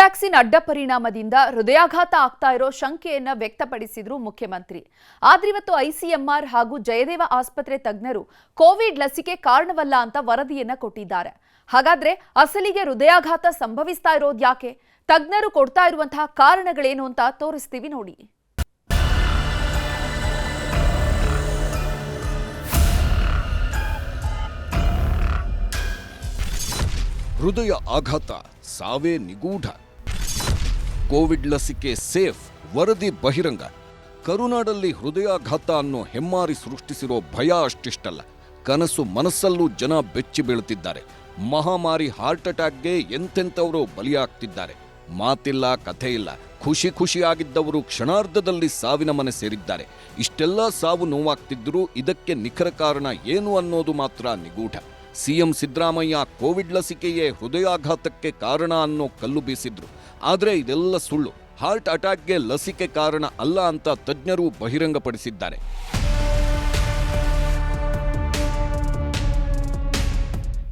ಕೋವ್ಯಾಕ್ಸಿನ್ ಅಡ್ಡ ಪರಿಣಾಮದಿಂದ ಹೃದಯಾಘಾತ ಆಗ್ತಾ ಇರೋ ಶಂಕೆಯನ್ನ ವ್ಯಕ್ತಪಡಿಸಿದ್ರು ಮುಖ್ಯಮಂತ್ರಿ. ಆದ್ರೆ ಇವತ್ತು ಐಸಿಎಂಆರ್ ಹಾಗೂ ಜಯದೇವ ಆಸ್ಪತ್ರೆ ತಜ್ಞರು ಕೋವಿಡ್ ಲಸಿಕೆ ಕಾರಣವಲ್ಲ ಅಂತ ವರದಿಯನ್ನ ಕೊಟ್ಟಿದ್ದಾರೆ. ಹಾಗಾದ್ರೆ ಅಸಲಿಗೆ ಹೃದಯಾಘಾತ ಸಂಭವಿಸ್ತಾ ಇರೋದು ಯಾಕೆ? ತಜ್ಞರು ಕೊಡ್ತಾ ಇರುವಂತಹ ಕಾರಣಗಳೇನು ಅಂತ ತೋರಿಸ್ತೀವಿ ನೋಡಿ. ಹೃದಯ ಆಘಾತ ಸಾವೇ ನಿಗೂಢ. ಕೋವಿಡ್ ಲಸಿಕೆ ಸೇಫ್, ವರದಿ ಬಹಿರಂಗ. ಕರುನಾಡಲ್ಲಿ ಹೃದಯಾಘಾತ ಅನ್ನೋ ಹೆಮ್ಮಾರಿ ಸೃಷ್ಟಿಸಿರೋ ಭಯ ಅಷ್ಟಿಷ್ಟಲ್ಲ, ಕನಸು ಮನಸ್ಸಲ್ಲೂ ಜನ ಬೆಚ್ಚಿ ಬೀಳುತ್ತಿದ್ದಾರೆ. ಮಹಾಮಾರಿ ಹಾರ್ಟ್ ಅಟ್ಯಾಕ್ಗೆ ಎಂತೆಂಥವರು ಬಲಿಯಾಗ್ತಿದ್ದಾರೆ. ಮಾತಿಲ್ಲ, ಕಥೆ ಇಲ್ಲ. ಖುಷಿಯಾಗಿದ್ದವರು ಕ್ಷಣಾರ್ಧದಲ್ಲಿ ಸಾವಿನ ಮನೆ ಸೇರಿದ್ದಾರೆ. ಇಷ್ಟೆಲ್ಲ ಸಾವು ನೋವಾಗ್ತಿದ್ದರೂ ಇದಕ್ಕೆ ನಿಖರ ಕಾರಣ ಏನು ಅನ್ನೋದು ಮಾತ್ರ ನಿಗೂಢ. ಸಿಎಂ ಸಿದ್ದರಾಮಯ್ಯ ಕೋವಿಡ್ ಲಸಿಕೆಯೇ ಹೃದಯಾಘಾತಕ್ಕೆ ಕಾರಣ ಅನ್ನೋ ಕಲ್ಲು ಬೀಸಿದ್ರು. ಆದರೆ ಇದೆಲ್ಲ ಸುಳ್ಳು. ಹಾರ್ಟ್ ಅಟ್ಯಾಕ್ಗೆ ಲಸಿಕೆ ಕಾರಣ ಅಲ್ಲ ಅಂತ ತಜ್ಞರು ಬಹಿರಂಗಪಡಿಸಿದ್ದಾರೆ.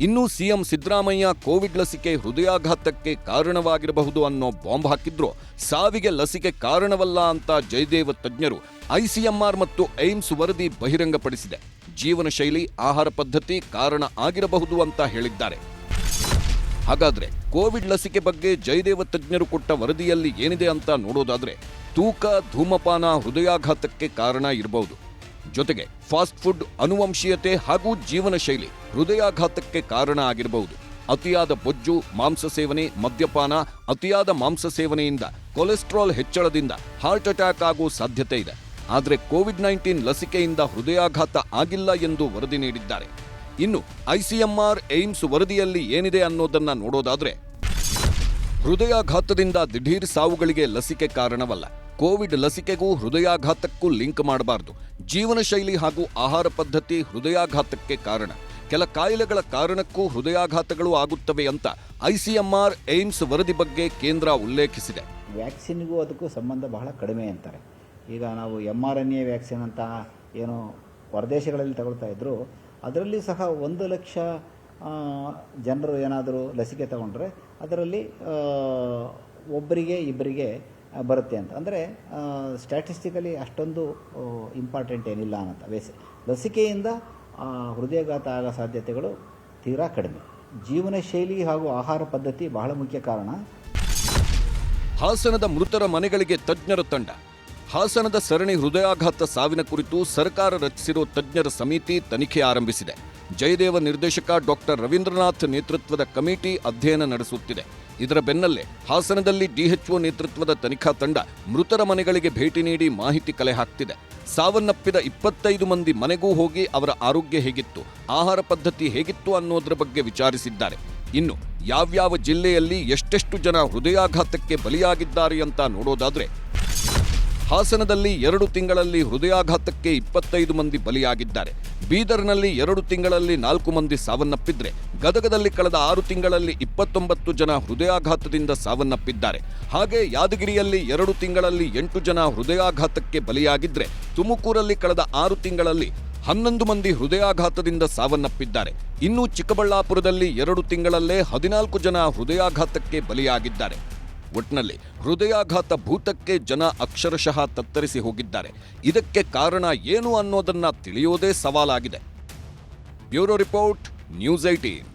ಇನ್ನು ಸಿಎಂ ಸಿದ್ದರಾಮಯ್ಯ ಕೋವಿಡ್ ಲಸಿಕೆ ಹೃದಯಾಘಾತಕ್ಕೆ ಕಾರಣವಾಗಿರಬಹುದು ಅನ್ನೋ ಬಾಂಬ್ ಹಾಕಿದ್ರು. ಸಾವಿಗೆ ಲಸಿಕೆ ಕಾರಣವಲ್ಲ ಅಂತ ಜಯದೇವ ತಜ್ಞರು ಐಸಿಎಂಆರ್ ಮತ್ತು ಏಮ್ಸ್ ವರದಿ ಬಹಿರಂಗಪಡಿಸಿದೆ. ಜೀವನ ಶೈಲಿ, ಆಹಾರ ಪದ್ಧತಿ ಕಾರಣ ಆಗಿರಬಹುದು ಅಂತ ಹೇಳಿದ್ದಾರೆ. ಹಾಗಾದ್ರೆ ಕೋವಿಡ್ ಲಸಿಕೆ ಬಗ್ಗೆ ಜಯದೇವ ತಜ್ಞರು ಕೊಟ್ಟ ವರದಿಯಲ್ಲಿ ಏನಿದೆ ಅಂತ ನೋಡೋದಾದ್ರೆ, ತೂಕ, ಧೂಮಪಾನ ಹೃದಯಾಘಾತಕ್ಕೆ ಕಾರಣ ಇರಬಹುದು. ಜೊತೆಗೆ ಫಾಸ್ಟ್ ಫುಡ್, ಅನುವಂಶೀಯತೆ ಹಾಗೂ ಜೀವನ ಶೈಲಿ ಹೃದಯಾಘಾತಕ್ಕೆ ಕಾರಣ ಆಗಿರಬಹುದು. ಅತಿಯಾದ ಬೊಜ್ಜು, ಮಾಂಸ ಸೇವನೆ, ಮದ್ಯಪಾನ, ಅತಿಯಾದ ಮಾಂಸ ಸೇವನೆಯಿಂದ ಕೊಲೆಸ್ಟ್ರಾಲ್ ಹೆಚ್ಚಳದಿಂದ ಹಾರ್ಟ್ ಅಟ್ಯಾಕ್ ಆಗೋ ಸಾಧ್ಯತೆ ಇದೆ. ಆದರೆ ಕೋವಿಡ್-19 ಲಸಿಕೆಯಿಂದ ಹೃದಯಾಘಾತ ಆಗಿಲ್ಲ ಎಂದು ವರದಿ ನೀಡಿದ್ದಾರೆ. ಇನ್ನು ಐಸಿಎಂಆರ್, ಏಮ್ಸ್ ವರದಿಯಲ್ಲಿ ಏನಿದೆ ಅನ್ನೋದನ್ನ ನೋಡೋದಾದ್ರೆ, ಹೃದಯಾಘಾತದಿಂದ ದಿಢೀರ್ ಸಾವುಗಳಿಗೆ ಲಸಿಕೆ ಕಾರಣವಲ್ಲ. ಕೋವಿಡ್ ಲಸಿಕೆಗೂ ಹೃದಯಾಘಾತಕ್ಕೂ ಲಿಂಕ್ ಮಾಡಬಾರದು. ಜೀವನ ಶೈಲಿ ಹಾಗೂ ಆಹಾರ ಪದ್ಧತಿ ಹೃದಯಾಘಾತಕ್ಕೆ ಕಾರಣ. ಕೆಲ ಕಾಯಿಲೆಗಳ ಕಾರಣಕ್ಕೂ ಹೃದಯಾಘಾತಗಳು ಆಗುತ್ತವೆ ಅಂತ ಐಸಿಎಂಆರ್, ಏಮ್ಸ್ ವರದಿ ಬಗ್ಗೆ ಕೇಂದ್ರ ಉಲ್ಲೇಖಿಸಿದೆ. ವ್ಯಾಕ್ಸಿನ್ಗೂ ಅದಕ್ಕೂ ಸಂಬಂಧ ಬಹಳ ಕಡಿಮೆ ಅಂತಾರೆ. ಈಗ ನಾವು mRNA ವ್ಯಾಕ್ಸಿನ್ ಅಂತ ಏನು ಹೊರದೇಶಗಳಲ್ಲಿ ತಗೊಳ್ತಾ ಇದ್ರು, ಅದರಲ್ಲಿ ಸಹ 1 ಲಕ್ಷ ಜನರು ಏನಾದರೂ ಲಸಿಕೆ ತಗೊಂಡ್ರೆ ಅದರಲ್ಲಿ ಒಬ್ಬರಿಗೆ ಇಬ್ಬರಿಗೆ ಬರುತ್ತೆ ಅಂತ. ಅಂದರೆ ಸ್ಟ್ಯಾಟಿಸ್ಟಿಕಲಿ ಅಷ್ಟೊಂದು ಇಂಪಾರ್ಟೆಂಟ್ ಏನಿಲ್ಲ ಅನ್ನಂತ. ಲಸಿಕೆಯಿಂದ ಹೃದಯಾಘಾತ ಆಗೋ ಸಾಧ್ಯತೆಗಳು ತೀರಾ ಕಡಿಮೆ. ಜೀವನ ಶೈಲಿ ಹಾಗೂ ಆಹಾರ ಪದ್ಧತಿ ಬಹಳ ಮುಖ್ಯ ಕಾರಣ. ಹಾಸನದ ಮೃತರ ಮನೆಗಳಿಗೆ ತಜ್ಞರ ತಂಡ. ಹಾಸನದ ಸರಣಿ ಹೃದಯಾಘಾತ ಸಾವಿನ ಕುರಿತು ಸರ್ಕಾರ ರಚಿಸಿರೋ ತಜ್ಞರ ಸಮಿತಿ ತನಿಖೆ ಆರಂಭಿಸಿದೆ. ಜಯದೇವ ನಿರ್ದೇಶಕ ಡಾಕ್ಟರ್ ರವೀಂದ್ರನಾಥ್ ನೇತೃತ್ವದ ಕಮಿಟಿ ಅಧ್ಯಯನ ನಡೆಸುತ್ತಿದೆ. ಇದರ ಬೆನ್ನಲ್ಲೇ ಹಾಸನದಲ್ಲಿ ಡಿಎಚ್ಒ ನೇತೃತ್ವದ ತನಿಖಾ ತಂಡ ಮೃತರ ಮನೆಗಳಿಗೆ ಭೇಟಿ ನೀಡಿ ಮಾಹಿತಿ ಕಲೆ ಹಾಕ್ತಿದೆ. ಸಾವನ್ನಪ್ಪಿದ 25 ಮಂದಿ ಮನೆಗೂ ಹೋಗಿ ಅವರ ಆರೋಗ್ಯ ಹೇಗಿತ್ತು, ಆಹಾರ ಪದ್ಧತಿ ಹೇಗಿತ್ತು ಅನ್ನೋದರ ಬಗ್ಗೆ ವಿಚಾರಿಸಿದ್ದಾರೆ. ಇನ್ನು ಯಾವ್ಯಾವ ಜಿಲ್ಲೆಯಲ್ಲಿ ಎಷ್ಟೆಷ್ಟು ಜನ ಹೃದಯಾಘಾತಕ್ಕೆ ಬಲಿಯಾಗಿದ್ದಾರೆ ಅಂತ ನೋಡೋದಾದ್ರೆ, ಹಾಸನದಲ್ಲಿ 2 ತಿಂಗಳಲ್ಲಿ ಹೃದಯಾಘಾತಕ್ಕೆ 25 ಮಂದಿ ಬಲಿಯಾಗಿದ್ದಾರೆ. ಬೀದರ್ನಲ್ಲಿ 2 ತಿಂಗಳಲ್ಲಿ 4 ಮಂದಿ ಸಾವನ್ನಪ್ಪಿದ್ರೆ, ಗದಗದಲ್ಲಿ ಕಳೆದ 6 ತಿಂಗಳಲ್ಲಿ 29 ಜನ ಹೃದಯಾಘಾತದಿಂದ ಸಾವನ್ನಪ್ಪಿದ್ದಾರೆ. ಹಾಗೆ ಯಾದಗಿರಿಯಲ್ಲಿ 2 ತಿಂಗಳಲ್ಲಿ 8 ಜನ ಹೃದಯಾಘಾತಕ್ಕೆ ಬಲಿಯಾಗಿದ್ರೆ, ತುಮಕೂರಲ್ಲಿ ಕಳೆದ 6 ತಿಂಗಳಲ್ಲಿ 11 ಮಂದಿ ಹೃದಯಾಘಾತದಿಂದ ಸಾವನ್ನಪ್ಪಿದ್ದಾರೆ. ಇನ್ನು ಚಿಕ್ಕಬಳ್ಳಾಪುರದಲ್ಲಿ 2 ತಿಂಗಳಲ್ಲೇ 14 ಜನ ಹೃದಯಾಘಾತಕ್ಕೆ ಬಲಿಯಾಗಿದ್ದಾರೆ. ಒಟ್ನಲ್ಲಿ ಹೃದಯಾಘಾತ ಭೂತಕ್ಕೆ ಜನ ಅಕ್ಷರಶಃ ತತ್ತರಿಸಿ ಹೋಗಿದ್ದಾರೆ. ಇದಕ್ಕೆ ಕಾರಣ ಏನು ಅನ್ನೋದನ್ನ ತಿಳಿಯೋದೇ ಸವಾಲಾಗಿದೆ. Bureau report, news 18.